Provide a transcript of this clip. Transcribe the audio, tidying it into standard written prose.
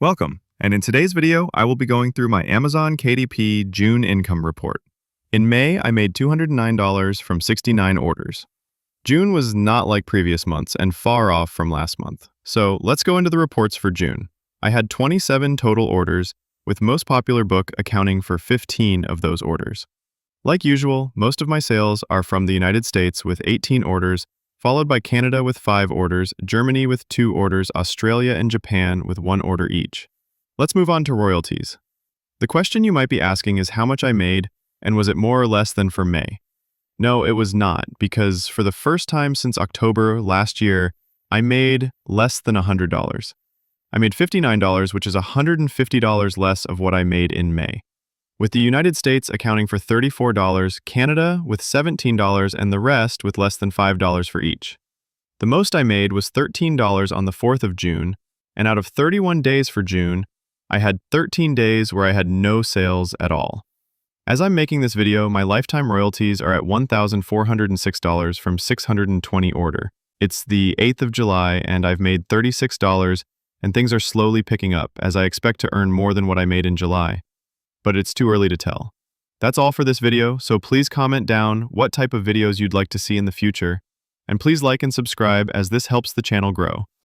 Welcome, and in today's video, I will be going through my Amazon KDP June income report. In May, I made $209 from 69 orders. June was not like previous months and far off from last month. So let's go into the reports for June. I had 27 total orders, with most popular book accounting for 15 of those orders. Like usual, most of my sales are from the United States with 18 orders, followed by Canada with 5 orders, Germany with 2 orders, Australia and Japan with 1 order each. Let's move on to royalties. The question you might be asking is how much I made, and was it more or less than for May? No, it was not, because for the first time since October last year, I made less than $100. I made $59, which is $150 less of what I made in May. With the United States accounting for $34, Canada with $17, and the rest with less than $5 for each. The most I made was $13 on the 4th of June, and out of 31 days for June, I had 13 days where I had no sales at all. As I'm making this video, my lifetime royalties are at $1,406 from 620 order. It's the 8th of July, and I've made $36, and things are slowly picking up as I expect to earn more than what I made in July. But it's too early to tell. That's all for this video, so please comment down what type of videos you'd like to see in the future, and please like and subscribe as this helps the channel grow.